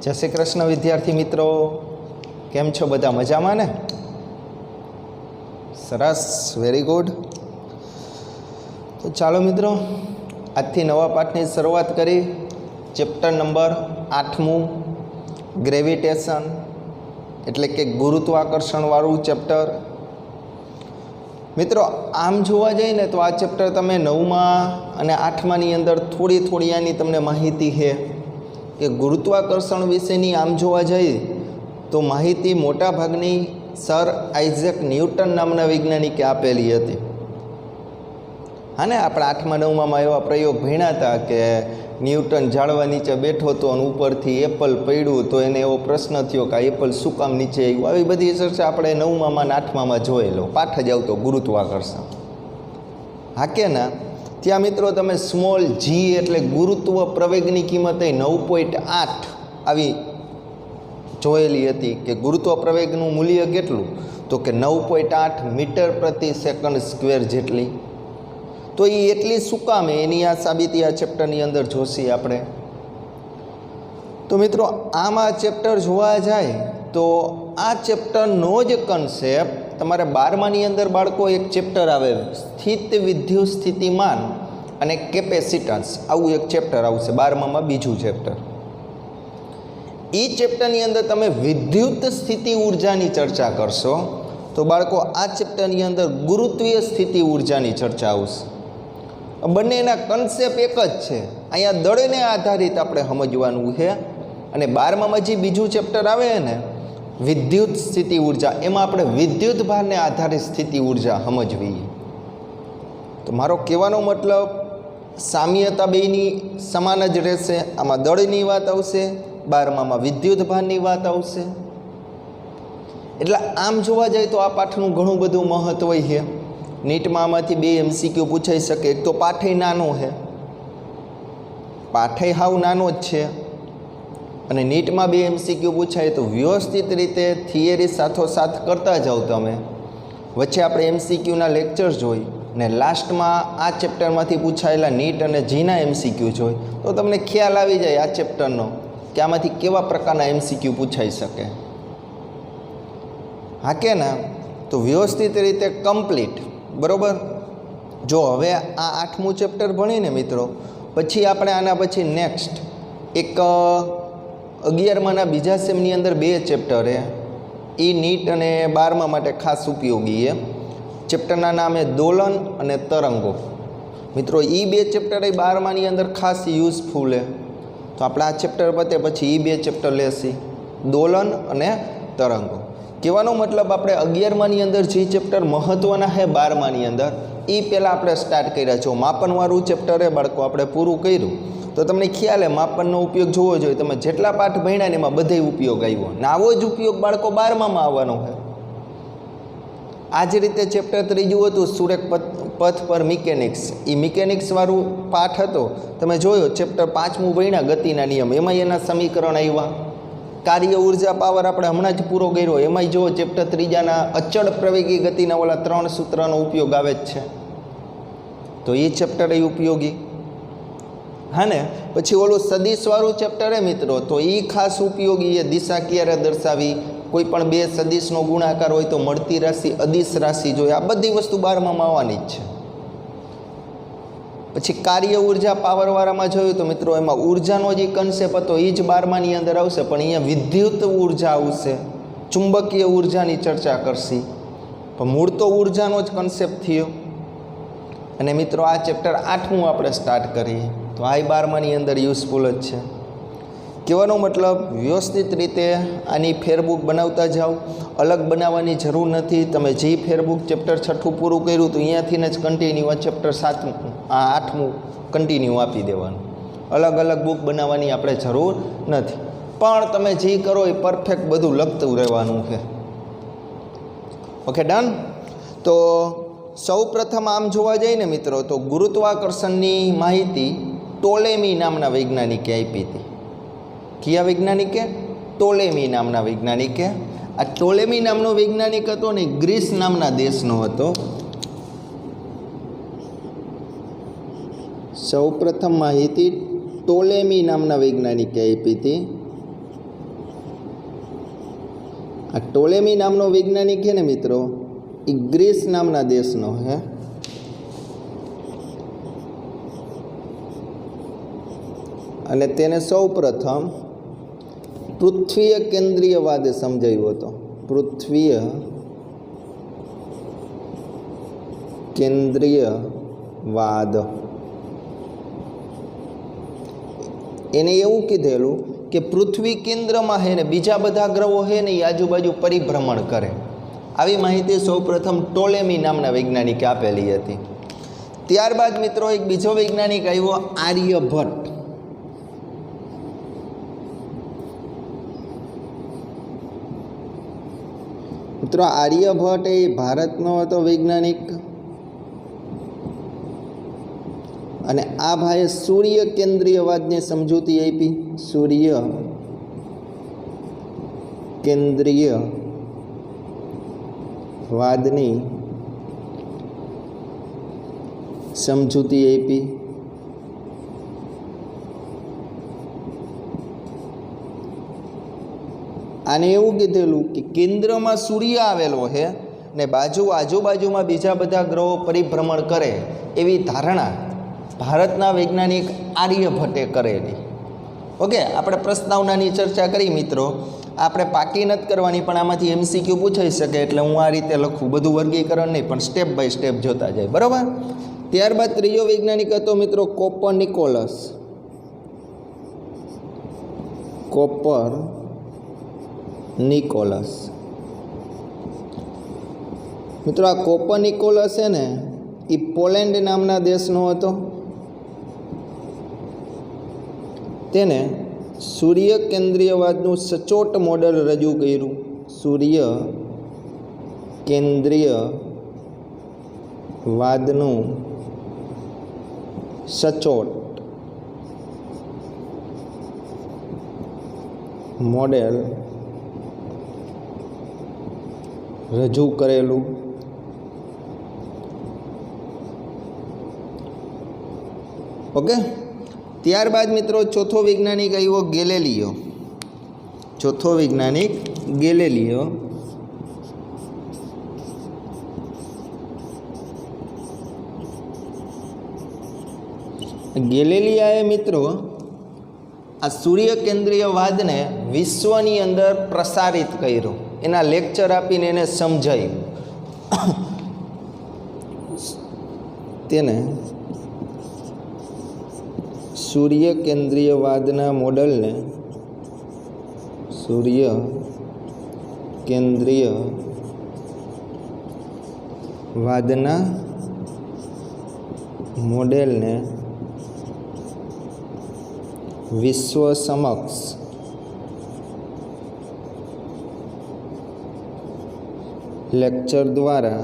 જય શ્રી કૃષ્ણ વિદ્યાર્થી મિત્રો, કેમ છો? બધા મજામાં ને? સરસ, વેરી ગુડ. તો ચાલો મિત્રો, આજથી નવા પાઠની શરૂઆત કરી. ચેપ્ટર નંબર 8મું, ગ્રેવિટેશન, એટલે કે ગુરુત્વાકર્ષણવાળું ચેપ્ટર. મિત્રો, આમ જોવા જઈએ ને તો આ ચેપ્ટર તમે 9મા અને 8માની અંદર થોડી આની તમને માહિતી છે કે ગુરુત્વાકર્ષણ વિશેની આમ જોવા જઈએ તો માહિતી મોટા ભાગની સર આઇઝેક ન્યૂટન નામના વૈજ્ઞાનિકે આપેલી હતી. હા ને, આપણે 8મા 9મામાં એવા પ્રયોગ ભણ્યા હતા કે ન્યૂટન ઝાડવા નીચે બેઠો હતો અને ઉપરથી એપલ પડ્યું તો એને એવો પ્રશ્ન થયો કે આ એપલ શું કામ નીચે આવ્યું. આવી બધી ચર્ચા આપણે 9મામાં અને 8મામાં જોયેલો. પાઠ જ આવતો ગુરુત્વાકર્ષણ. હા કે ના? ત્યાં મિત્રો તમે સ્મોલ જી એટલે ગુરુત્વ પ્રવેગની કિંમત 9.8 આવી જોયેલી હતી કે ગુરુત્વ પ્રવેગનું મૂલ્ય કેટલું, તો કે 9.8 મીટર પ્રતિ સેકન્ડ સ્ક્વેર જેટલી. તો એ એટલી શું કામ એની આ સાબિતી આ ચેપ્ટરની અંદર જોશી આપણે. તો મિત્રો, આમાં ચેપ્ટર જોવા જાય તો આ ચેપ્ટરનો જ કન્સેપ્ટ તમારે 12માની અંદર બાળકો એક ચેપ્ટર આવે, સ્થિત વિદ્યુત સ્થિતિમાન અને કેપેસિટન્સ. આવું એક ચેપ્ટર આવશે 12મામાં, બીજું ચેપ્ટર. એ ચેપ્ટરની અંદર તમે વિદ્યુત સ્થિતિ ઉર્જાની ચર્ચા કરશો તો બાળકો આ ચેપ્ટરની અંદર ગુરુત્વીય સ્થિતિ ઉર્જાની ચર્ચા આવશે. બંનેના કન્સેપ્ટ એક જ છે. અહીંયા દળને આધારિત આપણે સમજવાનું છે. અને 12મામાં જે બીજું ચેપ્ટર આવે ને વિદ્યુત સ્થિતિ ઉર્જા, એમાં આપણે વિદ્યુત ભારને આધારિત સ્થિતિ ઉર્જા સમજવી. તો મારો કહેવાનો મતલબ સામ્યતા બેયની સમાન જ રહેશે. આમાં દળની વાત આવશે, 12મામાં વિદ્યુત ભારની વાત આવશે. એટલે આમ જોવા જાય તો આ પાઠનું ઘણું બધું મહત્વ છે. નીટમાં આમાંથી 2 MCQ પૂછાઈ શકે. એક તો પાઠય નાનો છે, પાઠય હાવ નાનો જ છે. અને નીટમાં 2 MCQ પૂછાય તો વ્યવસ્થિત રીતે થિયરી સાથોસાથ કરતા જાઓ તમે. વચ્ચે આપણે MCQના લેક્ચર જોઈ ને લાસ્ટમાં આ ચેપ્ટરમાંથી પૂછાયેલા નીટ અને જીના MCQ જોઈ તો તમને ખ્યાલ આવી જાય આ ચેપ્ટરનો કે આમાંથી કેવા પ્રકારના MCQ પૂછાઈ શકે. હા કે ના? તો વ્યવસ્થિત રીતે કમ્પ્લીટ, બરાબર. જો હવે આ 8મું ચેપ્ટર ભણીને મિત્રો, પછી આપણે આના પછી નેક્સ્ટ એક 11માના બીજા સેમની અંદર 2 ચેપ્ટર છે. એ નીટ અને 12મા માટે ખાસ ઉપયોગી છે. ચેપ્ટરના નામે દોલન અને તરંગો. મિત્રો, એ 2 ચેપ્ટર એ 12માની અંદર ખાસ યુઝફુલ છે. તો આપણે આ ચેપ્ટર પતે પછી એ 2 ચેપ્ટર લેશી, દોલન અને તરંગો. કહેવાનો મતલબ આપણે 11માની અંદર જે ચેપ્ટર મહત્ત્વના છે 12માની અંદર એ પહેલાં આપણે સ્ટાર્ટ કર્યા છો. માપનવાળું ચેપ્ટર એ બાળકો આપણે પૂરું કર્યું તો તમને ખ્યાલ છે માપનનો ઉપયોગ જોવો જોઈએ. તમે જેટલા પાઠ ભણ્યા ને એમાં બધે ઉપયોગ આવ્યો ને આવો જ ઉપયોગ બાળકો 12મામાં આવવાનો છે. આ જ રીતે ચેપ્ટર 3 હતું સુરેખ પથ પર મિકેનિક્સ. એ મિકેનિક્સવાળું પાઠ હતો, તમે જોયો. ચેપ્ટર 5મું ભણ્યા ગતિના નિયમ, એમાં એના સમીકરણ આવ્યા. કાર્ય ઉર્જા પાવર આપણે હમણાં જ પૂરો કર્યો, એમાંય જો ચેપ્ટર 3ના અચળ પ્રવેગી ગતિના ઓલા 3 સૂત્રનો ઉપયોગ આવે જ છે. તો એ ચેપ્ટર એ ઉપયોગી. હા ને? પછી ઓલું સદિશવાળું ચેપ્ટર એ મિત્રો, તો એ ખાસ ઉપયોગી. એ દિશા ક્યારે દર્શાવી, કોઈ પણ 2 સદિશનો ગુણાકાર હોય તો મળતી રાશિ અદિશ રાશિ જોઈએ. આ બધી વસ્તુ 12મામાં આવવાની જ છે. પછી કાર્ય ઉર્જા પાવરવાળામાં જોયું તો મિત્રો એમાં ઉર્જાનો જે કન્સેપ્ટ હતો એ જ 12માની અંદર આવશે, પણ અહીંયા વિદ્યુત ઉર્જા આવશે, ચુંબકીય ઉર્જાની ચર્ચા કરશી. પણ મૂળ તો ઉર્જાનો જ કન્સેપ્ટ થયો. અને મિત્રો, આ ચેપ્ટર 8મું આપણે સ્ટાર્ટ કરીએ તો આ 12માની અંદર યુઝફુલ જ છે. કહેવાનો મતલબ વ્યવસ્થિત રીતે આની ફેરબુક બનાવતા જાઓ. અલગ બનાવવાની જરૂર નથી. તમે જે ફેરબુક ચેપ્ટર 6 પૂરું કર્યું તો અહીંયાથી જ કન્ટિન્યુ આ ચેપ્ટર 7 આ 8મું કન્ટિન્યુ આપી દેવાનું. અલગ અલગ બુક બનાવવાની આપણે જરૂર નથી. પણ તમે જે કરો એ પરફેક્ટ બધું લખતું રહેવાનું છે. Okay, done. તો સૌ પ્રથમ આમ જોવા જઈએ ને મિત્રો તો ગુરુત્વાકર્ષણની માહિતી ટોલેમી નામના વૈજ્ઞાનિકે આપી હતી. કયા વૈજ્ઞાનિકે? ટોલેમી નામના વૈજ્ઞાનિકે. આ ટોલેમી નામનો વૈજ્ઞાનિક હતો ને ગ્રીસ નામના દેશનો હતો. સૌ પ્રથમ માહિતી ટોલેમી નામના વૈજ્ઞાનિકે આપી હતી. આ ટોલેમી નામનો વૈજ્ઞાનિક છે ને મિત્રો, એ ગ્રીસ નામના દેશનો હે. અને તેને સૌ પ્રથમ પૃથ્વીય કેન્દ્રીયવાદ સમજાવ્યો હતો. પૃથ્વીય કેન્દ્રીયવાદ. એને એવું કીધેલું કે પૃથ્વી કેન્દ્રમાં છે ને બીજા બધા ગ્રહો છે ને એ આજુબાજુ પરિભ્રમણ કરે. આવી માહિતી સૌપ્રથમ ટોલેમી નામના વૈજ્ઞાનિકે આપેલી હતી. ત્યારબાદ મિત્રો એક બીજો વૈજ્ઞાનિક આવ્યો, આર્યભટ્ટ. મિત્રો આર્યભટ્ટ એ ભારતનો હતો વૈજ્ઞાનિક. અને આ ભાઈએ સૂર્ય કેન્દ્રીયવાદની સમજૂતી આપી. સૂર્ય કેન્દ્રીયવાદની સમજૂતી આપી. આને એવું કીધેલું કે કેન્દ્રમાં સૂર્ય આવેલો છે ને આજુબાજુમાં બીજા બધા ગ્રહો પરિભ્રમણ કરે એવી ધારણા ભારતના વૈજ્ઞાનિક આર્યભટ્ટે કરેલી. ઓકે, આપણે પ્રસ્તાવનાની ચર્ચા કરી મિત્રો. આપણે પાકી નથી કરવાની, પણ આમાંથી MCQ પૂછાઈ શકે એટલે હું આ રીતે લખું. બધું વર્ગીકરણ નહીં, પણ સ્ટેપ બાય સ્ટેપ જોતા જાય. બરાબર. ત્યારબાદ ત્રીજો વૈજ્ઞાનિક હતો મિત્રો કોપરનિકોલસ. કોપરનિકોલસ. મિત્રો આ કોપરનિકોલસ છે ને એ પોલેન્ડ નામના દેશનો હતો. તેને સૂર્ય કેન્દ્રીયવાદનું સચોટ મોડેલ રજૂ કર્યું. સૂર્ય કેન્દ્રીયવાદનું સચોટ મોડેલ રજૂ કરેલું. ઓકે. ત્યારબાદ મિત્રો ચોથો વૈજ્ઞાનિક આવ્યો ગેલેલિયો. ચોથો વૈજ્ઞાનિક ગેલેલિયો. ગેલેલિયાએ મિત્રો આ સૂર્ય કેન્દ્રીયવાદને વિશ્વની અંદર પ્રસારિત કર્યો. એના લેક્ચર આપીને એને સમજાયું. તેને સૂર્ય કેન્દ્રીયવાદના મોડલને સૂર્ય કેન્દ્રીયવાદના મોડેલને વિશ્વ સમક્ષ લેક્ચર દ્વારા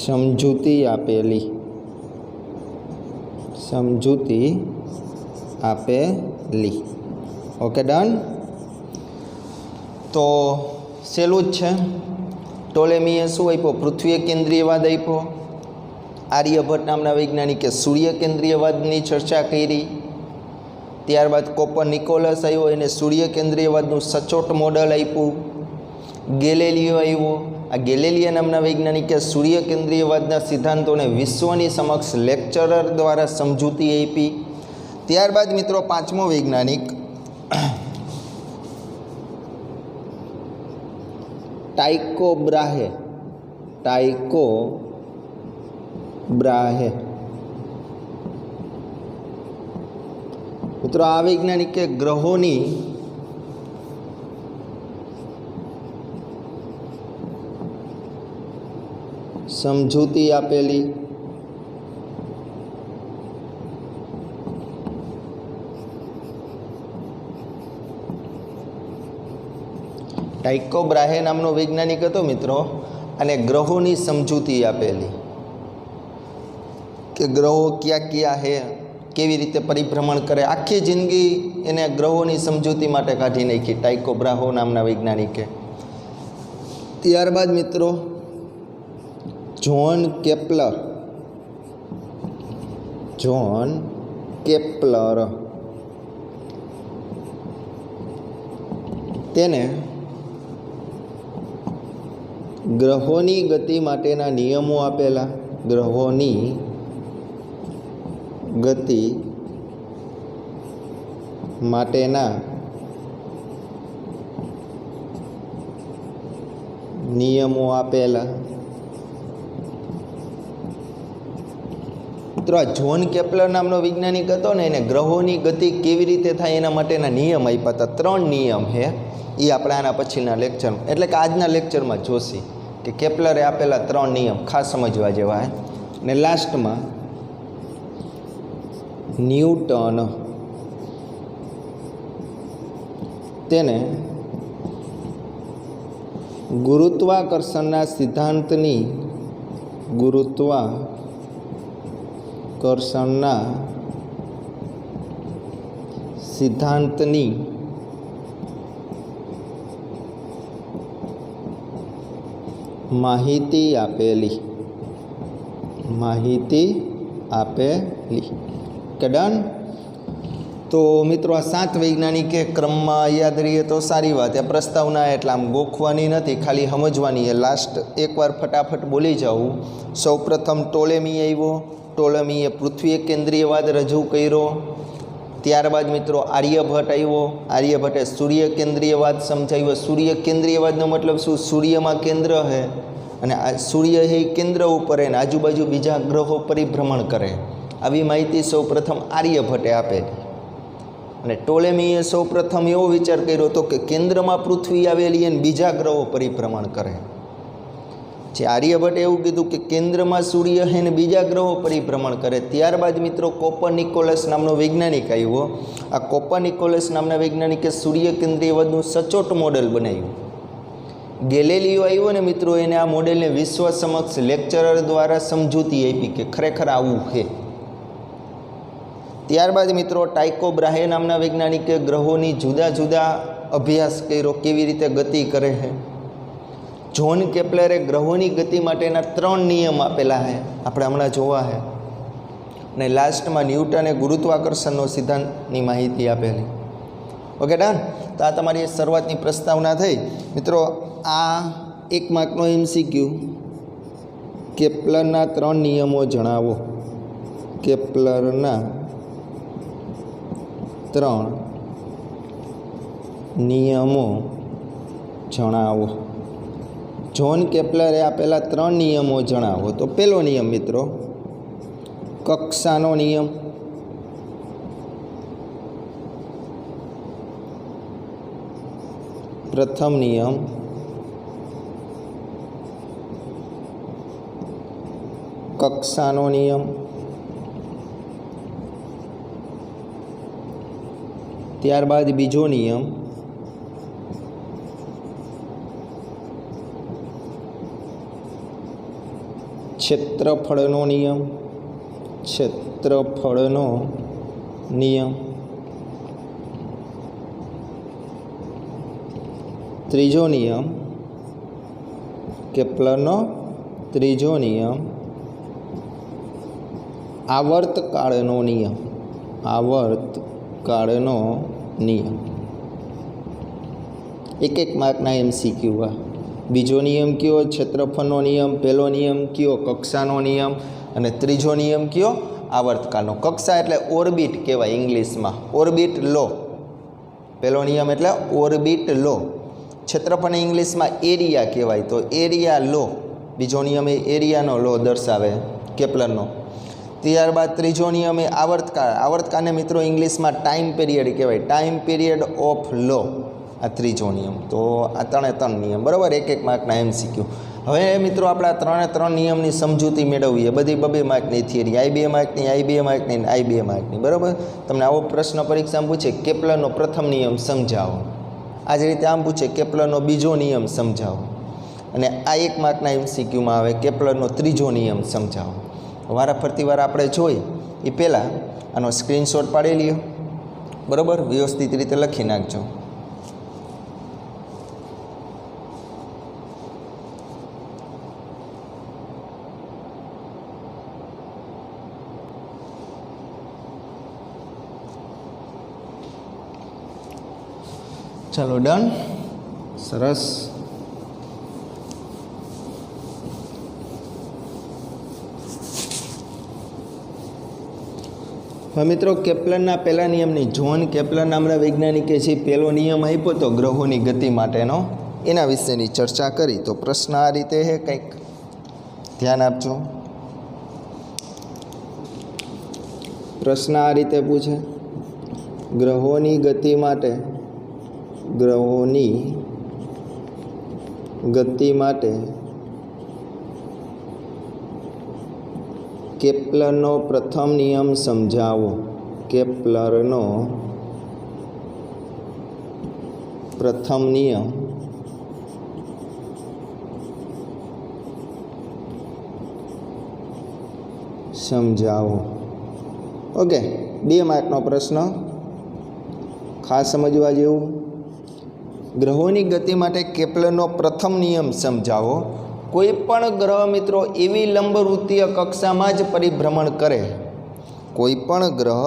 સમજૂતી આપેલી. Okay, done. તો સહેલું જ છે. ટોલેમીએ શું આપ્યો? પૃથ્વીય કેન્દ્રીયવાદ આપ્યો. આર્યભટ્ટ નામના વૈજ્ઞાનિકે સૂર્ય કેન્દ્રીયવાદની ચર્ચા કરી. ત્યારબાદ કોપરનિકોલસ આવ્યો, એને સૂર્ય કેન્દ્રીયવાદનું સચોટ મોડલ આપ્યું. ગેલેલિયો આવ્યો. આ ગેલેલિયો નામના વૈજ્ઞાનિકે સૂર્ય કેન્દ્રીયવાદના સિદ્ધાંતોને વિશ્વની સમક્ષ લેક્ચરર દ્વારા સમજૂતી આપી. ત્યારબાદ મિત્રો પાંચમો વૈજ્ઞાનિક ટાઇકો બ્રાહે. મિત્રો આ વૈજ્ઞાનિકે ગ્રહોની સમજૂતી આપેલી. ટાઇકો બ્રાહે નામનો વૈજ્ઞાનિક હતો મિત્રો, અને ગ્રહોની સમજૂતી આપેલી કે ગ્રહો ક્યાં ક્યાં હે, કેવી રીતે પરિભ્રમણ કરે. આખી જિંદગી એને ગ્રહોની સમજૂતી માટે કાઢી નાખી ટાઇકો બ્રાહે નામના વૈજ્ઞાનિકે. ત્યારબાદ મિત્રો જોન કેપ્લર કેપ્લર તેને ગ્રહોની ગતિ માટેના નિયમો આપેલા. ગ્રહોની ગતિ માટેના નિયમો આપેલા. મિત્રો આ જ્હોન કેપ્લર નામનો વૈજ્ઞાનિક હતો ને, એને ગ્રહોની ગતિ કેવી રીતે થાય એના માટેના નિયમ આપ્યા હતા. 3 નિયમ છે. એ આપણે આના પછીના લેક્ચરમાં, એટલે કે આજના લેક્ચરમાં જોશી કે કેપ્લરે આપેલા 3 નિયમ ખાસ સમજવા જેવા. ને લાસ્ટમાં ન્યૂટન તેને ગુરુત્વાકર્ષણના સિદ્ધાંતની માહિતી આપેલી. કે ડન. તો મિત્રો આ 7 વૈજ્ઞાનિકે ક્રમમાં યાદ રહીએ તો સારી વાત. એ પ્રસ્તાવના એટલે આમ ગોખવાની નથી, ખાલી સમજવાની. એ લાસ્ટ એકવાર ફટાફટ બોલી જાઉં. સૌપ્રથમ ટોલેમી આવ્યો. ટોલેમીએ પૃથ્વી કેન્દ્રીયવાદ રજૂ કર્યો. ત્યારબાદ મિત્રો આર્યભટ્ટ આવ્યો. આર્યભટ્ટે સૂર્ય કેન્દ્રીયવાદ સમજાવ્યો. સૂર્ય કેન્દ્રીયવાદનો મતલબ શું? સૂર્યમાં કેન્દ્ર છે અને આ સૂર્ય એ કેન્દ્ર ઉપર એને આજુબાજુ બીજા ગ્રહો પરિભ્રમણ કરે. આવી માહિતી સૌપ્રથમ આર્યભટ્ટે આપેલી. અને ટોલેમીએ સૌપ્રથમ એવો વિચાર કર્યો હતો કે કેન્દ્રમાં પૃથ્વી આવેલી અને બીજા ગ્રહો પરિભ્રમણ કરે. જે આર્યભટ્ટે એવું કીધું કે કેન્દ્રમાં સૂર્ય છે ને બીજા ગ્રહો પરિભ્રમણ કરે. ત્યારબાદ મિત્રો કોપરનિકોલસ નામનો વૈજ્ઞાનિક આવ્યો. આ કોપરનિકોલસ નામના વૈજ્ઞાનિકે સૂર્ય કેન્દ્રીયવાદનું સચોટ મોડેલ બનાવ્યું. ગેલેલિયો આવ્યો ને મિત્રો, એને આ મોડેલને વિશ્વ સમક્ષ લેક્ચરર દ્વારા સમજૂતી આપી કે ખરેખર આવું છે. ત્યારબાદ મિત્રો ટાઇકો બ્રાહે નામના વૈજ્ઞાનિકે ગ્રહોની જુદા જુદા અભ્યાસ કર્યો, કેવી રીતે ગતિ કરે છે. જ્હોન કેપ્લરે ગ્રહોની ગતિ માટેના 3 નિયમ આપેલા છે, આપણે હમણાં જોવા છે. અને લાસ્ટમાં ન્યૂટને ગુરુત્વાકર્ષણનો સિદ્ધાંતની માહિતી આપેલી. Okay done. તો આ તમારી શરૂઆતની પ્રસ્તાવના થઈ. મિત્રો આ 1 માર્કનો MCQ. કેપ્લરના 3 નિયમો જણાવો. કેપ્લરના 3 નિયમો જણાવો. જ્હોન કેપ્લરે આપેલા 3 નિયમો જણાવો. તો પહેલો નિયમ મિત્રો કક્ષાનો નિયમ. પ્રથમ નિયમ કક્ષાનો નિયમ. ત્યારબાદ બીજો નિયમ ક્ષેત્રફળનો નિયમ. ક્ષેત્રફળનો નિયમ. ત્રીજો નિયમ કેપ્લરનો ત્રીજો નિયમ આવર્તકાળનો નિયમ. આવર્તકાળનો નિયમ. 1 માર્કના MCQ. બીજો નિયમ કયો? ક્ષેત્રફળનો નિયમ. પહેલો નિયમ કયો? કક્ષાનો નિયમ. અને ત્રીજો નિયમ કયો? આવર્તકાળનો. કક્ષા એટલે ઓર્બિટ કહેવાય ઇંગ્લિશમાં, ઓર્બિટ લો. પહેલો નિયમ એટલે ઓર્બિટ લો. ક્ષેત્રફળને ઇંગ્લિશમાં એરિયા કહેવાય, તો એરિયા લો. બીજો નિયમ એ એરિયાનો લો દર્શાવે કેપ્લરનો. ત્યારબાદ ત્રીજો નિયમ એ આવર્તકાળ. આવર્તકાળને મિત્રો ઇંગ્લિશમાં ટાઈમ પીરિયડ કહેવાય, ટાઈમ પીરિયડ ઓફ લો. આ ત્રીજો નિયમ. તો આ 3 નિયમ બરાબર. 1 માર્કના MCQ. હવે મિત્રો આપણે આ 3 નિયમની સમજૂતી મેળવીએ. બધી 2 માર્કની થિયરી, I 2 માર્કની, I 2 માર્કની, I 2 માર્કની બરાબર. તમને આવો પ્રશ્ન પરીક્ષામાં પૂછે કેપ્લરનો પ્રથમ નિયમ સમજાવો. આ જ રીતે આમ પૂછે કેપ્લરનો બીજો નિયમ સમજાવો. અને આ 1 માર્કના MCQમાં આવે કેપ્લરનો ત્રીજો નિયમ સમજાવો. વારાફરતી વાર આપણે જોઈ એ પહેલાં આનો સ્ક્રીનશોટ પાડી લ્યો બરાબર. વ્યવસ્થિત રીતે લખી નાખજો. ચાલો ડન, સરસ. હવે મિત્રો કેપ્લરના પહેલા નિયમની, જ્હોન કેપ્લર નામના વૈજ્ઞાનિકે જે પહેલો નિયમ આપ્યો હતો ગ્રહોની ગતિ માટેનો, એના વિશેની ચર્ચા કરી. તો પ્રશ્ન આ રીતે છે, કંઈક ધ્યાન આપજો. પ્રશ્ન આ રીતે પૂછે, ગ્રહોની ગતિ માટે કેપ્લરનો પ્રથમ નિયમ સમજાવો. કેપ્લરનો પ્રથમ નિયમ સમજાવો. ઓકે, 2 માર્કનો પ્રશ્ન, ખાસ સમજવા જેવું. ગ્રહોની ગતિ માટે કેપ્લરનો પ્રથમ નિયમ સમજાવો. કોઈ પણ ગ્રહ મિત્રો એવી લંબવૃત્તીય કક્ષામાં જ પરિભ્રમણ કરે, કોઈ પણ ગ્રહ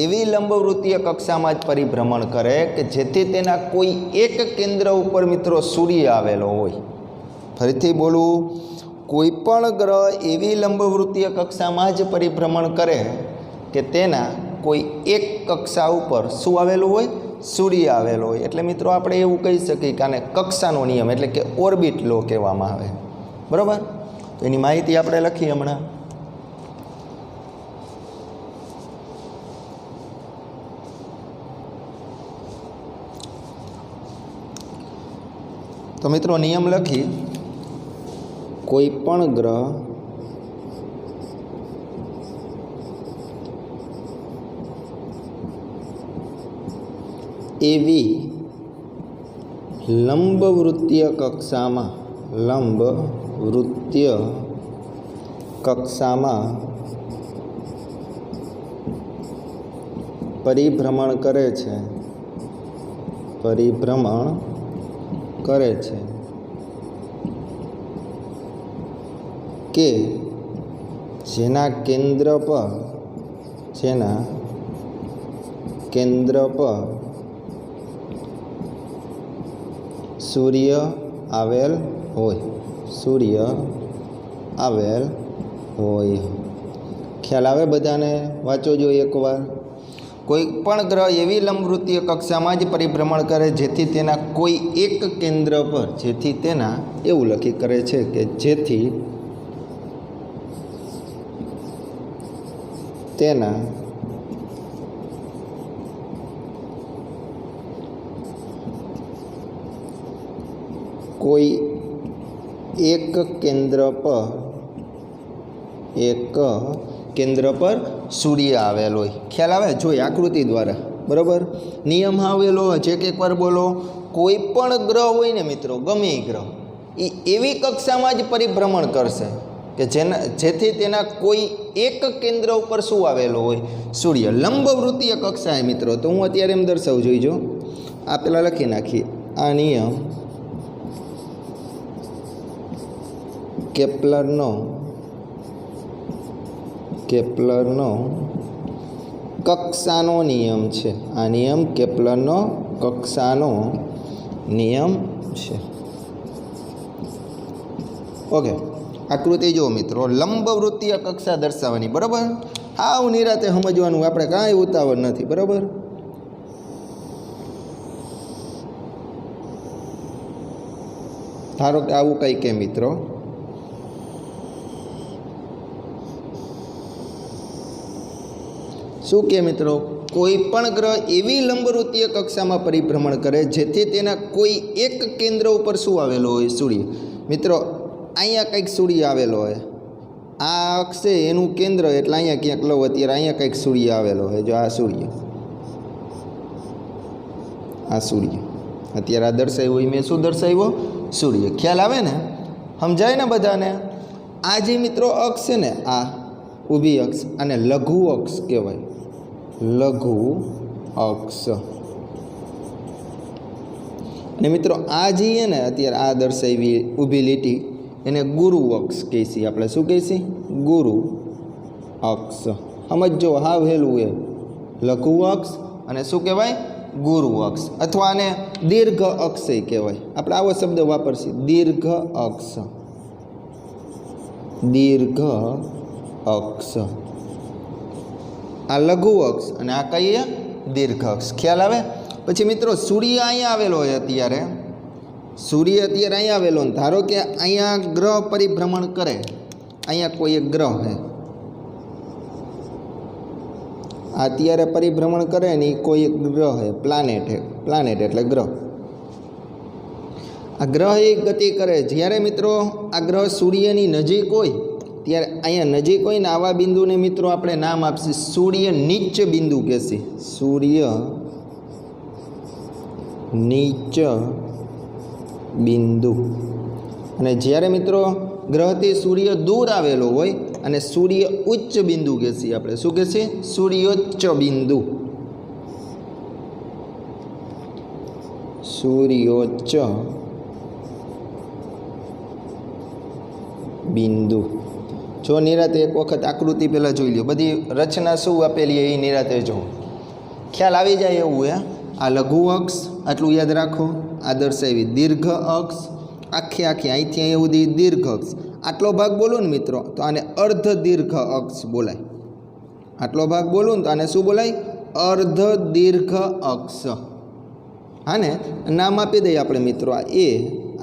એવી લંબવૃત્તીય કક્ષામાં જ પરિભ્રમણ કરે કે જેથી તેના કોઈ એક કેન્દ્ર ઉપર મિત્રો સૂર્ય આવેલો હોય. ફરીથી બોલું, કોઈ પણ ગ્રહ એવી લંબવૃત્તીય કક્ષામાં જ પરિભ્રમણ કરે કે તેના કોઈ એક કક્ષા ઉપર શું આવેલું હોય? સૂર્ય આવેલો હોય. એટલે મિત્રો આપણે એવું કહી શકીએ કે આને કક્ષાનો નિયમ એટલે કે ઓર્બિટ લો કહેવામાં આવે. બરાબર? તો એની માહિતી આપણે લખીએ હમણાં. તો મિત્રો નિયમ લખી, કોઈ પણ ગ્રહ એવી લંબવૃત્તીય કક્ષામાં પરિભ્રમણ કરે છે કે જેના કેન્દ્ર પર સૂર્ય આવેલ હોય. ખ્યાલ આવે બધાને? વાંચો જો એકવાર. કોઈ પણ ગ્રહ એવી લંબવૃત્તીય કક્ષામાં જ પરિભ્રમણ કરે જેથી તેના કોઈ એક કેન્દ્ર પર, જેથી તેના, એવું લખી કરે છે કે જેથી તેના કોઈ એક કેન્દ્ર પર સૂર્ય આવેલો હોય. ખ્યાલ આવે? જોઈ આકૃતિ દ્વારા. બરાબર? નિયમ આવેલો છે કે એકવાર બોલો, કોઈ પણ ગ્રહ હોય ને મિત્રો, ગમે એ ગ્રહ, એ એવી કક્ષામાં જ પરિભ્રમણ કરશે કે જેથી તેના કોઈ એક કેન્દ્ર ઉપર શું આવેલો હોય? સૂર્ય. લંબવૃત્તીય કક્ષાએ મિત્રો. તો હું અત્યારે એમ દર્શાવું, જોઈજો. આ પેલા લખી નાખીએ. આ નિયમ કેપ્લરનો કક્ષાનો નિયમ છે. આ નિયમ કેપ્લરનો કક્ષાનો નિયમ છે. ઓકે, આકૃતિ જુઓ મિત્રો, લંબવૃત્તીય કક્ષા દર્શાવવાની. બરાબર? આવું નિરાતે સમજવાનું, આપણે કાંઈ ઉતાવળ નથી. બરાબર? ધારો કે આવું કંઈ કે મિત્રો, શું કે મિત્રો, કોઈ પણ ગ્રહ એવી લંબવૃત્તીય કક્ષામાં પરિભ્રમણ કરે જેથી તેના કોઈ એક કેન્દ્ર ઉપર શું આવેલો હોય? સૂર્ય. મિત્રો અહીંયા કંઈક સૂર્ય આવેલો હોય, આ અક્ષ છે એનું કેન્દ્ર, એટલે અહીંયા ક્યાંક લો. અત્યારે અહીંયા કંઈક સૂર્ય આવેલો હોય. જો આ સૂર્ય અત્યારે આ દર્શાવ્યું હોય, મેં શું દર્શાવ્યો? સૂર્ય. ખ્યાલ આવે ને? સમજાય ને બધાને? આ જે મિત્રો અક્ષ છે ને, આ ઊભી અક્ષ, આને લઘુ અક્ષ કહેવાય. લઘુ અક્ષ. અને મિત્રો આ જે ને અત્યારે આ દર્શાવી ઊભી લીટી, એને ગુરુ અક્ષ કહીશી આપણે. શું કહીશી? ગુરુ અક્ષ. સમજો, હાવ હેલું એ લઘુ અક્ષ અને શું કહેવાય? ગુરુ અક્ષ, અથવા આને દીર્ઘ અક્ષય કહેવાય. આપણે આવો શબ્દ વાપરશું, દીર્ઘ અક્ષ. દીર્ઘ અક્ષ આ લઘુ અક્ષ અને આ કઈ દીર્ઘ અક્ષ. ખ્યાલ આવે? પછી મિત્રો સૂર્ય અહીંયા આવેલો હોય, અત્યારે સૂર્ય અત્યારે અહીંયા આવેલો, ધારો કે અહીંયા ગ્રહ પરિભ્રમણ કરે, અહીંયા કોઈ એક ગ્રહ હે, અત્યારે પરિભ્રમણ કરે ને એ કોઈ એક ગ્રહ હે, પ્લાનેટ હે, પ્લાનેટ એટલે ગ્રહ. આ ગ્રહ એક ગતિ કરે. જ્યારે મિત્રો આ ગ્રહ સૂર્યની નજીક હોય ત્યારે અહીંયા નજીક હોય ને આવા બિંદુને મિત્રો આપણે નામ આપીએ સૂર્ય નીચ બિંદુ કહેશે. સૂર્ય નીચ બિંદુ. અને જ્યારે મિત્રો ગ્રહથી સૂર્ય દૂર આવેલો હોય અને સૂર્ય ઉચ્ચ બિંદુ કહેશે આપણે. શું કહેશે? સૂર્યોચ્ચ બિંદુ. સૂર્યોચ્ચ બિંદુ. જો નિરાતે એક વખત આકૃતિ પહેલાં જોઈ લો, બધી રચના શું આપેલી એ નિરાતે જો ખ્યાલ આવી જાય એવું હે. આ લઘુ અક્ષ આટલું યાદ રાખો, આ દર્શાવી દીર્ઘ અક્ષ, આખી અહીંથી અહીં સુધી દીર્ઘ અક્ષ. આટલો ભાગ બોલું ને મિત્રો તો આને અર્ધ દીર્ઘ અક્ષ બોલાય. આટલો ભાગ બોલું ને તો આને શું બોલાય? અર્ધ દીર્ઘ અક્ષ. હા ને, નામ આપી દઈએ આપણે મિત્રો, આ એ,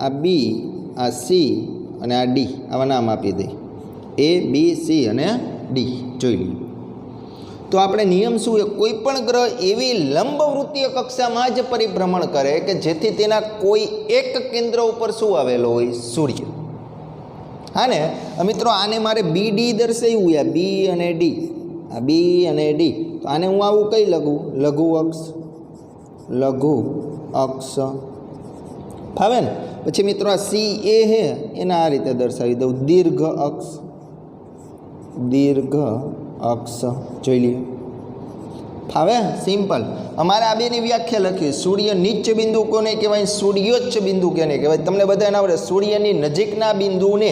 આ બી, આ સી અને આ ડી, આવા નામ આપી દઈએ. એ, બી, સી અને ડી જોઈ લઈએ. તો આપણે નિયમ શું છે? કોઈ પણ ગ્રહ એવી લંબવૃત્તીય કક્ષામાં જ પરિભ્રમણ કરે કે જેથી તેના કોઈ એક કેન્દ્ર ઉપર શું આવેલો હોય? સૂર્ય. હા ને મિત્રો, આને મારે બી ડી દર્શાવ્યું યા બી અને ડી, આ બી અને ડી, તો આને હું આવું કઈ લઘુ? લઘુ અક્ષ. લઘુ અક્ષ ફાવે ને? પછી મિત્રો આ સી એ હે એના આ રીતે દર્શાવી દઉં, દીર્ઘ અક્ષ. દીર્ઘ અક્ષ જોઈ લઈએ. ફાવે? સિમ્પલ. અમારે આ બેની વ્યાખ્યા લખી, સૂર્ય નીચ બિંદુ કોને કહેવાય? સૂર્યોચ્ચ બિંદુ કોને કહેવાય? તમને બધાને આવડે. સૂર્યની નજીકના બિંદુને,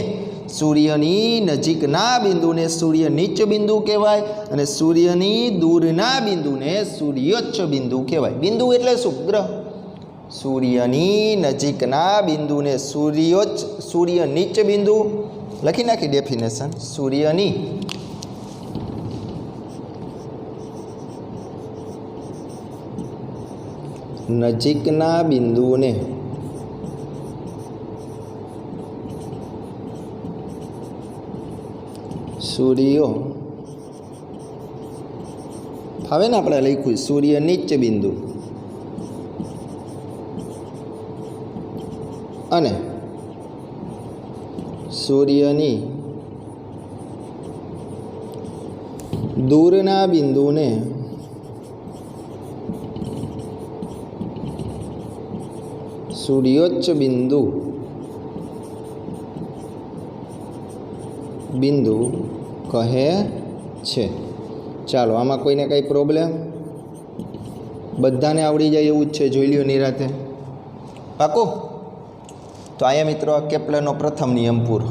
સૂર્યની નજીકના બિંદુને સૂર્ય નીચ બિંદુ કહેવાય અને સૂર્યની દૂરના બિંદુને સૂર્યોચ્ચ બિંદુ કહેવાય. બિંદુ એટલે શું? ગ્રહ. સૂર્યની નજીકના બિંદુને સૂર્યોચ્ચ, સૂર્ય નીચ બિંદુ લખી નાખી ડેફિનેશન. સૂર્યની નજીકના બિંદુને સૂર્યો ફાવે ને? આપણે લખ્યું સૂર્ય નીચ બિંદુ અને સૂર્યની દૂરના બિંદુને સૂર્યોચ્ચ બિંદુ કહે છે. ચાલો, આમાં કોઈને કંઈ પ્રોબ્લેમ? બધાને આવડી જાય એવું જ છે, જોઈ લ્યો નિરાતે. પાકું? તો અહીંયા મિત્રો આ કેપ્લરનો પ્રથમ નિયમ પૂરો.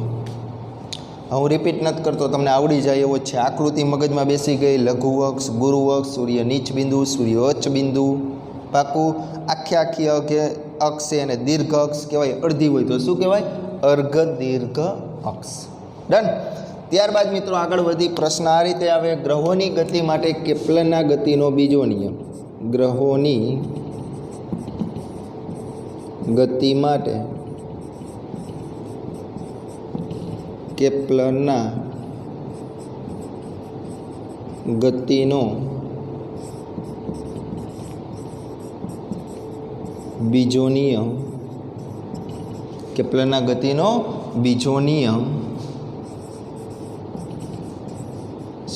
હું રિપીટ નથી કરતો, તમને આવડી જાય એવો જ છે. આકૃતિ મગજમાં બેસી ગઈ. લઘુ અક્ષ, ગુરુ અક્ષ, સૂર્ય નીચ બિંદુ, સૂર્યોચ્ચ બિંદુ. પાકું? આખી અક્ષ છે અને દીર્ઘ અક્ષ કહેવાય. અડધી હોય તો શું કહેવાય? અર્ઘ દીર્ઘ અક્ષ. ડન. ત્યારબાદ મિત્રો આગળ વધી પ્રશ્ન આ રીતે આવે, ગ્રહોની ગતિ માટે કેપ્લરના ગતિનો બીજો નિયમ. ગ્રહોની ગતિ માટે કેપ્લરના ગતિનો બીજો નિયમ. કેપ્લરના ગતિનો બીજો નિયમ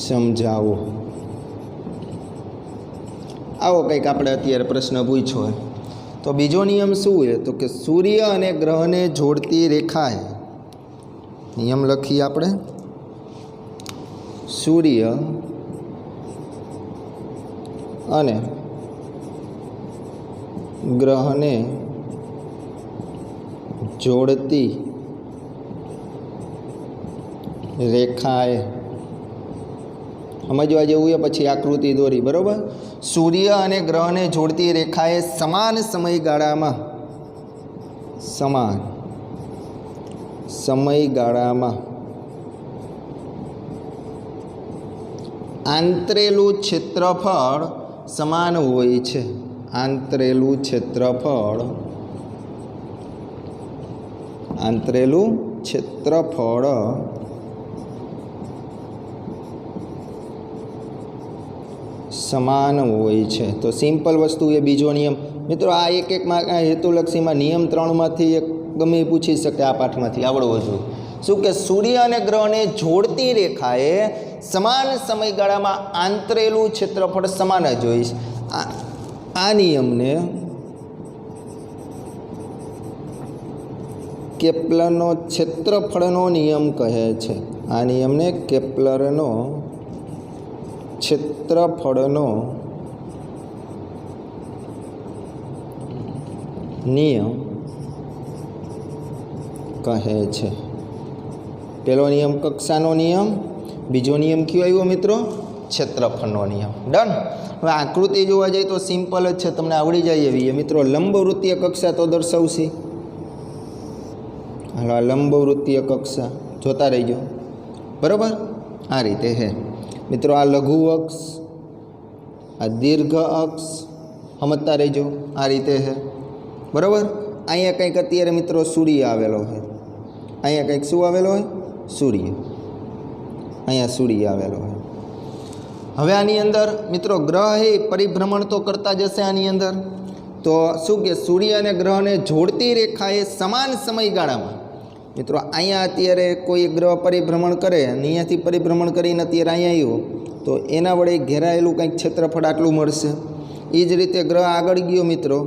સમજાવો. આવો કંઈક આપણે અત્યારે પ્રશ્ન પૂછ્યો હોય તો બીજો નિયમ શું છે? તો કે સૂર્ય અને ગ્રહને જોડતી રેખાએ, નિયમ લખીએ આપણે, સૂર્ય અને ગ્રહને જોડતી રેખાએ સમજવા જેવું છે. પછી આકૃતિ દોરી, બરાબર. સૂર્ય અને ગ્રહને જોડતી રેખાએ સમાન સમયગાળામાં આંતરેલું ક્ષેત્રફળ સમાન હોય છે. આંતરેલું ક્ષેત્રફળ સમાન હોય છે. તો સિમ્પલ વસ્તુ એ બીજો નિયમ. મિત્રો આ એક હેતુલક્ષીમાં નિયમ 3માંથી એક ગમે એ પૂછી શકે. આ પાઠમાંથી આવડવો જોઈએ. શું કે સૂર્ય અને ગ્રહને જોડતી રેખાએ સમાન સમયગાળામાં આંતરેલું ક્ષેત્રફળ સમાન જ હોય છે. આ નિયમને કેપ્લરનો ક્ષેત્રફળનો નિયમ કહે છે. આ નિયમને કેપ્લરનો ક્ષેત્રફળનો નિયમ કહે છે. પહેલો નિયમ કક્ષાનો નિયમ, બીજો નિયમ કયો આવ્યો મિત્રો? ક્ષેત્રફળનો નિયમ. ડન. હવે આકૃતિ જોવા જઈએ તો સિમ્પલ જ છે, તમને આવડી જાય એવી. મિત્રો લંબવૃત્તીય કક્ષા તો દર્શાવશે. હાલો, આ લંબવૃત્તીય કક્ષા જોતા રહીજો, બરાબર. આ રીતે હે મિત્રો. આ લઘુ અક્ષ, આ દીર્ઘ અક્ષ, સમજતા રહેજો. આ રીતે હે, બરાબર. અહીંયા કંઈક અત્યારે મિત્રો સૂર્ય આવેલો હોય. અહીંયા કંઈક શું આવેલો હોય? સૂર્ય. અહીંયા સૂર્ય આવેલો હોય. હવે આની અંદર મિત્રો ગ્રહ એ પરિભ્રમણ તો કરતા જશે. આની અંદર તો શું કે સૂર્ય અને ગ્રહને જોડતી રેખાએ સમાન સમયગાળામાં, મિત્રો અહીંયા અત્યારે કોઈ ગ્રહ પરિભ્રમણ કરે અને અહીંયાથી પરિભ્રમણ કરીને અત્યારે અહીંયા આવ્યો તો એના વડે ઘેરાયેલું કંઈક ક્ષેત્રફળ આટલું મળશે. એ જ રીતે ગ્રહ આગળ ગયો મિત્રો,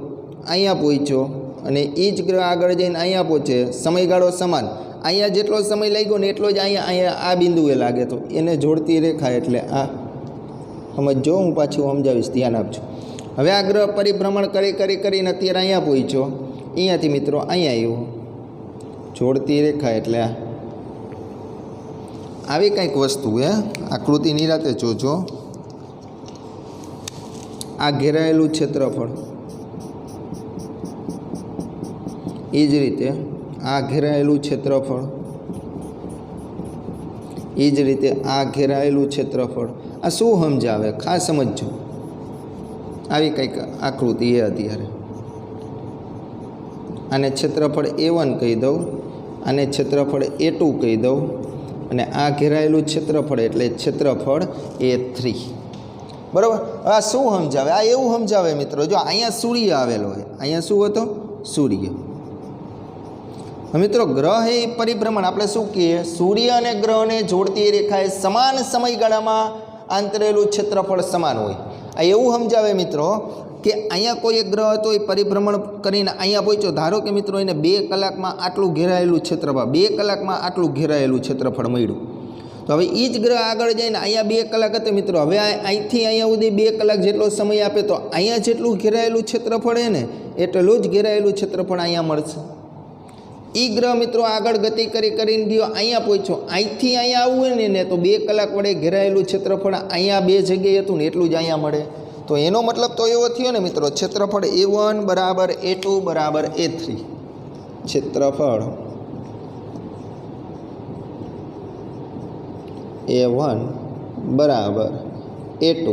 અહીંયા પહોંચ્યો અને એ જ ગ્રહ આગળ જઈને અહીંયા પહોંચે, સમયગાળો સમાન. અહીંયા જેટલો સમય લાગ્યો ને એટલો જ અહીંયા આ બિંદુએ લાગે. તો એને જોડતી રેખા એટલે આ સમજો. હું પાછું સમજાવીશ, ધ્યાન આપજો. હવે આ ગ્રહ પરિભ્રમણ કરીને અત્યારે અહીંયા પહોંચ્યો, અહીંયાથી મિત્રો અહીંયા આવ્યો. જોડતી રેખા એટલે આવી કંઈક વસ્તુ હે. આકૃતિ નિરાતે જોજો. આ ઘેરાયેલું ક્ષેત્રફળ, એ જ રીતે આ ઘેરાયેલું ક્ષેત્રફળ, એ જ રીતે આ ઘેરાયેલું ક્ષેત્રફળ. આ શું સમજાવે? ખાસ સમજજો. આવી કંઈક આકૃતિ એ અત્યારે. આને ક્ષેત્રફળ A1 કહી દઉં, આને ક્ષેત્રફળ A2 કહી દઉં, અને આ ઘેરાયેલું ક્ષેત્રફળ એટલે ક્ષેત્રફળ A3. બરાબર. આ શું સમજાવે? આ એવું સમજાવે મિત્રો, જો અહીંયા સૂર્ય આવેલો હોય, અહીંયા શું હતો? સૂર્ય. મિત્રો ગ્રહ એ પરિભ્રમણ, આપણે શું કહીએ? સૂર્ય અને ગ્રહને જોડતી રેખાએ સમાન સમયગાળામાં આંતરેલું ક્ષેત્રફળ સમાન હોય. આ એવું સમજાવે મિત્રો કે અહીંયા કોઈ એક ગ્રહ હતો, એ પરિભ્રમણ કરીને અહીંયા પહોંચ્યો. ધારો કે મિત્રો એને 2 કલાકમાં આટલું ઘેરાયેલું ક્ષેત્રફળ, 2 કલાકમાં આટલું ઘેરાયેલું ક્ષેત્રફળ મળ્યું. તો હવે એ જ ગ્રહ આગળ જઈને અહીંયા 2 કલાક હતો મિત્રો, હવે અહીંથી અહીંયા સુધી 2 કલાક જેટલો સમય આપે તો અહીંયા જેટલું ઘેરાયેલું ક્ષેત્રફળ હે ને એટલું જ ઘેરાયેલું ક્ષેત્રફળ અહીંયા મળશે. એ ગ્રહ મિત્રો આગળ ગતિ કરીને ગયો, અહીંયા પહોંચ્યો. અહીંથી અહીંયા આવવું હોય ને તો 2 કલાક વડે ઘેરાયેલું ક્ષેત્રફળ અહીંયા 2 જગ્યાએ હતું ને એટલું જ અહીંયા મળે. તો એનો મતલબ તો એવો થયો ને મિત્રો, ક્ષેત્રફળ A1 બરાબર A2 બરાબર A3. ક્ષેત્રફળ A1 બરાબર A2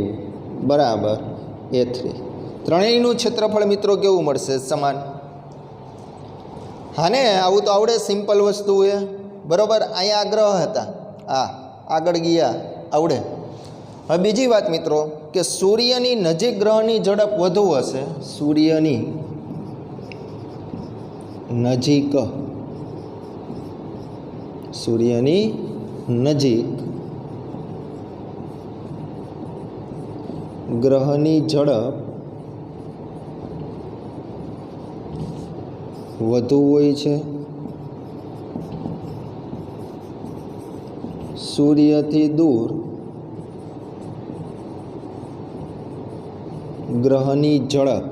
બરાબર A3. ત્રણેયનું ક્ષેત્રફળ મિત્રો કેવું મળશે? સમાન. હા ને, આવું તો આવડે. સિમ્પલ વસ્તુ એ, બરાબર. અહીંયા ગ્રહ હતા, આગળ ગયા, આવડે. હવે બીજી વાત મિત્રો કે સૂર્યની નજીક ગ્રહની ઝડપ વધુ હશે. સૂર્યની નજીક ગ્રહની ઝડપ વધુ હોય છે. સૂર્યથી દૂર ગ્રહની ઝડપ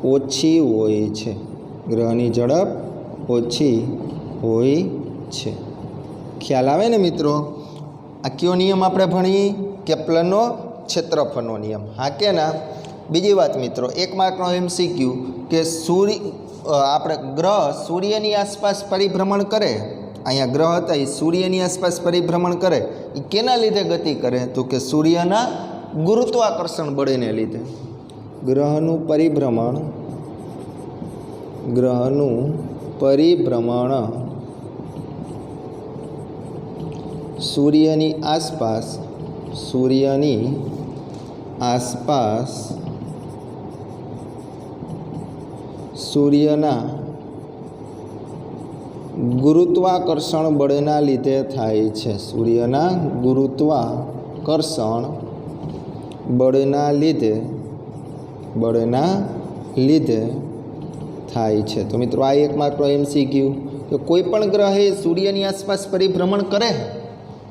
ઓછી હોય છે. ગ્રહની ઝડપ ઓછી હોય છે। ખ્યાલ આવે ને મિત્રો? આ કયો નિયમ આપણે ભણીએ? કેપ્લરનો ક્ષેત્રફળનો નિયમ, હા કે ના? બીજી વાત મિત્રો, 1 માર્કનો MCQ કે આપણે ગ્રહ સૂર્યની આસપાસ પરિભ્રમણ કરે, અહીંયા ગ્રહ હતા એ સૂર્યની આસપાસ પરિભ્રમણ કરે, એ કેના લીધે ગતિ કરે? તો કે સૂર્યના ગુરુત્વાકર્ષણ બળને લીધે। ગ્રહનું પરિભ્રમણ સૂર્યની આસપાસ સૂર્યના ગુરુત્વાકર્ષણ બળના લીધે થાય છે। સૂર્યના ગુરુત્વાકર્ષણ બળના લીધે થાય છે। તો મિત્રો આ 1 માર્કનો MCQ કે કોઈ પણ ગ્રહ એ સૂર્યની આસપાસ પરિભ્રમણ કરે,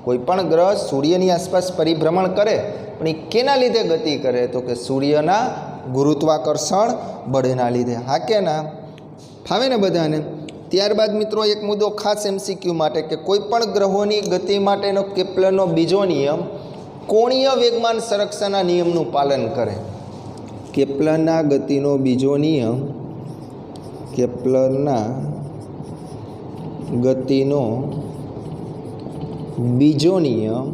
કોઈ પણ ગ્રહ સૂર્યની આસપાસ પરિભ્રમણ કરે પણ એ કેના લીધે ગતિ કરે? તો કે સૂર્યના ગુરુત્વાકર્ષણ બળના લીધે, હા કે ના? ફાવે ને બધાને? ત્યારબાદ મિત્રો એક મુદ્દો ખાસ MCQ માટે કે કોઈ પણ ગ્રહોની ગતિ માટેનો કેપ્લરનો બીજો નિયમ કોણીય વેગમાન સંરક્ષણના નિયમનું પાલન કરે। કેપ્લરના ગતિનો બીજો નિયમ, કેપ્લરના ગતિનો બીજો નિયમ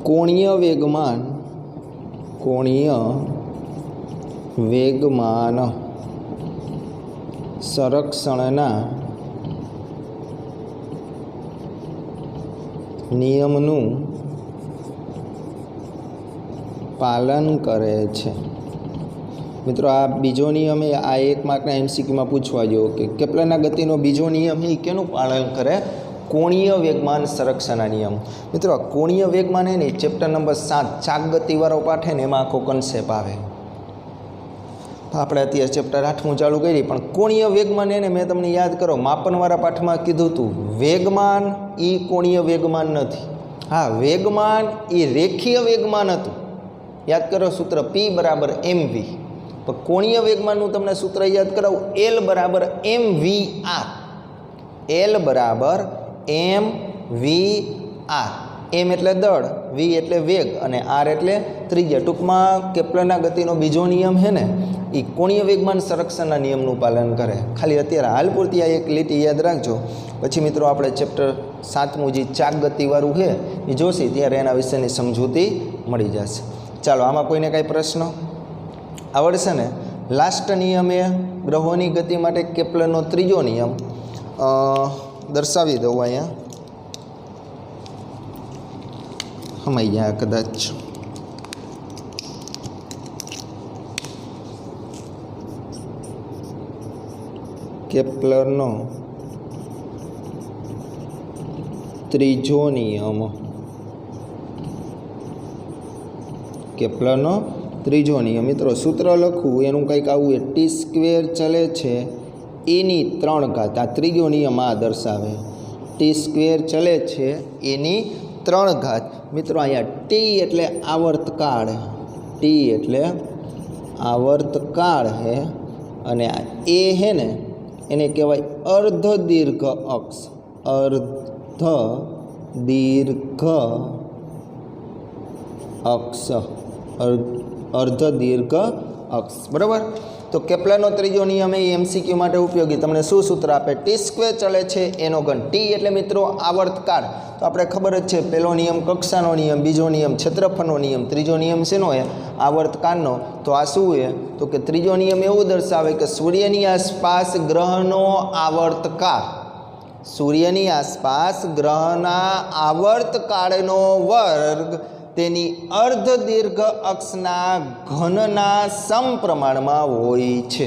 કોણીય વેગમાન સંરક્ષણના નિયમનું પાલન કરે છે। મિત્રો આ બીજો નિયમ એ આ 1 માર્કના MCQમાં પૂછવા જેવો કે કેપ્લરના ગતિનો બીજો નિયમ એ કેનું પાલન કરે? કોણીય વેગમાન સંરક્ષણના નિયમ। મિત્રો કોણીય વેગમાન એ નહીં, ચેપ્ટર નંબર 7 ચાક ગતિવાળો પાઠ ને એમાં આખો કન્સેપ્ટ આવે। આપણે અત્યારે ચેપ્ટર 8મું ચાલુ કરી, પણ કોણીય વેગમાન એને મેં તમને યાદ કરો માપનવાળા પાઠમાં કીધું હતું, વેગમાન એ કોણીય વેગમાન નથી। હા, વેગમાન એ રેખીય વેગમાન હતું, યાદ કરો સૂત્ર P = mv। પણ કોણીય વેગમાનનું તમને સૂત્ર યાદ કરાવું, L = mvr। L = mvr। m એટલે દળ, v એટલે વેગ અને r એટલે ત્રિજ્યા। ટૂંકમાં કેપ્લરના ગતિનો બીજો નિયમ છે ને એ કોણીય વેગમાન સંરક્ષણના નિયમનું પાલન કરે। ખાલી અત્યારે હાલ પૂરતી આ એક લીટી યાદ રાખજો, પછી મિત્રો આપણે ચેપ્ટર 7મું જે ચાક ગતિવાળું છે એ જોશી ત્યારે એના વિશેની સમજૂતી મળી જશે। ચાલો, આમાં કોઈને કાંઈ પ્રશ્ન આવડશે ને? લાસ્ટ નિયમ એ ગ્રહોની ગતિ માટે કેપ્લરનો ત્રીજો નિયમ દર્શાવી દઉં અહીંયા, હમાઈ ગયા કદાચ। કેપ્લરનો ત્રીજો નિયમ, કેપ્લરનો ત્રીજો નિયમ મિત્રો સૂત્ર લખવું એનું કંઈક આવું, t² ચલે છે એની 3 ઘાત। આ ત્રીજો નિયમ આ દર્શાવે, t² ચલે છે એની 3 ઘાત। મિત્રો અહીંયા t એટલે આવર્તકાળ, t એટલે આવર્તકાળ હે, અને આ એ હે ને એને કહેવાય અર્ધ દીર્ઘ અક્ષ, અર્ધ દીર્ઘ અક્ષ, અર્ધ દીર્ઘ અક્ષ, બરાબર। તો કેપ્લરનો ત્રીજો નિયમ એ MCQ માટે ઉપયોગી, તમને શું સૂત્ર આપે? t² ચલે છે એનો ઘન। t એટલે મિત્રો આવર્તકાળ, તો આપણે ખબર જ છે પહેલો નિયમ કક્ષાનો નિયમ, બીજો નિયમ ક્ષેત્રફળનો નિયમ, ત્રીજો નિયમ શેનો છે? આવર્તકાળનો। તો આ શું છે? તો કે ત્રીજો નિયમ એવું દર્શાવે કે સૂર્યની આસપાસ ગ્રહનો આવર્તકાળ, સૂર્યની આસપાસ ગ્રહના આવર્તકાળનો વર્ગ તેની અર્ધ દીર્ઘ અક્ષના ઘનના સમપ્રમાણમાં હોય છે।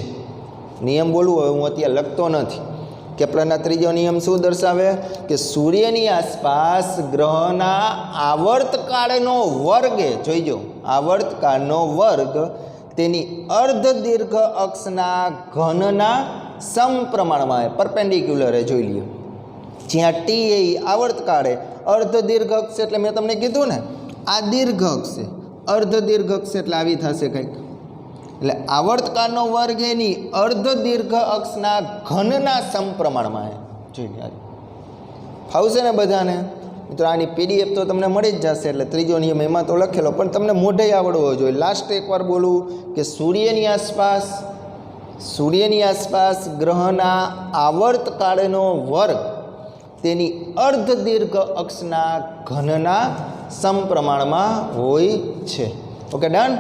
નિયમ બોલવું હવે હું અત્યારે લખતો નથી। કેપ્લરના ત્રીજો નિયમ શું દર્શાવે? કે સૂર્યની આસપાસ ગ્રહના આવર્તકાળનો વર્ગ, જોઈજો આવર્તકાળનો વર્ગ તેની અર્ધ દીર્ઘ અક્ષના ઘનના સમપ્રમાણમાં, પરપેન્ડિક્યુલર જોઈ લ્યો। જ્યાં t એ આવર્તકાળે, અર્ધ દીર્ઘ અક્ષ એટલે મેં તમને કીધું ને આ દીર્ઘ અક્ષ છે, અર્ધ દીર્ઘ અક્ષ એટલે આવી થશે કંઈક, એટલે આવર્તકાળનો વર્ગ એની અર્ધ દીર્ઘ અક્ષના ઘનના સમપ્રમાણમાં જોઈ લે ફાવશે ને બધાને મિત્રો આની પીડીએફ તો તમને મળી જ જશે એટલે ત્રીજો નિયમ એમાં તો લખેલો પણ તમને મોઢે આવડવો જોઈએ લાસ્ટ એકવાર બોલું કે સૂર્યની આસપાસ ગ્રહના આવર્તકાળનો વર્ગ તેની અર્ધ દીર્ઘ અક્ષના ઘનના સમપ્રમાણમાં હોય છે ઓકે ડન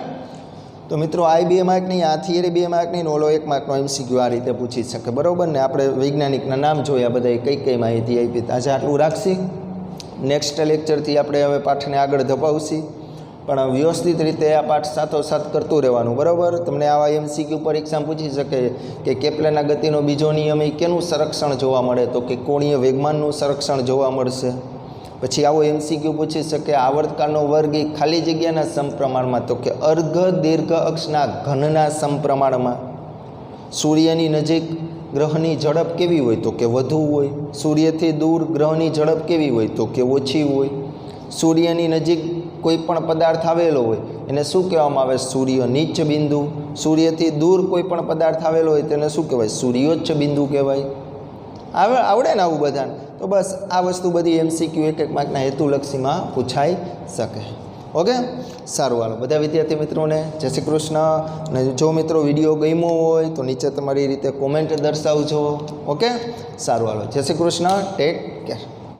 તો મિત્રો આ 2 માર્કની આ થિયરી 2 માર્કની ઓલો 1 માર્કનો એમસીક્યુ આ રીતે પૂછી શકે બરાબર ને આપણે વૈજ્ઞાનિકના નામ જોયા બધા કઈ માહિતી આપી આજે આટલું રાખશી નેક્સ્ટ લેક્ચરથી આપણે હવે પાઠને આગળ ધપાવશી પણ વ્યવસ્થિત રીતે આ પાઠ સાથોસાથ કરતું રહેવાનું બરાબર તમને આવા એમસીક્યુ પરીક્ષા પૂછી શકે કે કેપ્લરના ગતિનો બીજો નિયમ એ કેનું સંરક્ષણ જોવા મળે તો કે કોણીય વેગમાનનું સંરક્ષણ જોવા મળશે પછી આવો એમસીક્યુ પૂછી શકે આવર્તકાળનો વર્ગ એ ખાલી જગ્યાના સમપ્રમાણમાં તો કે અર્ધ દીર્ઘ અક્ષના ઘનના સમપ્રમાણમાં સૂર્યની નજીક ગ્રહની ઝડપ કેવી હોય તો કે વધુ હોય સૂર્યથી દૂર ગ્રહની ઝડપ કેવી હોય તો કે ઓછી હોય સૂર્યની નજીક કોઈ પણ પદાર્થ આવેલો હોય એને શું કહેવામાં આવે સૂર્ય નીચ બિંદુ સૂર્યથી દૂર કોઈ પણ પદાર્થ આવેલો હોય તેને શું કહેવાય સૂર્યોચ્ચ બિંદુ કહેવાય આવડે ને આવું બધાને તો બસ આ વસ્તુ બધી એમસીક્યુ 1 માર્કના હેતુલક્ષીમાં પૂછાઈ શકે ઓકે સારું હાલો બધા વિદ્યાર્થી મિત્રોને જય શ્રી કૃષ્ણ અને જો મિત્રો વિડીયો ગમ્યો હોય તો નીચે તમારી રીતે કોમેન્ટ દર્શાવજો ઓકે સારું હાલો જય શ્રી કૃષ્ણ ટેક કેર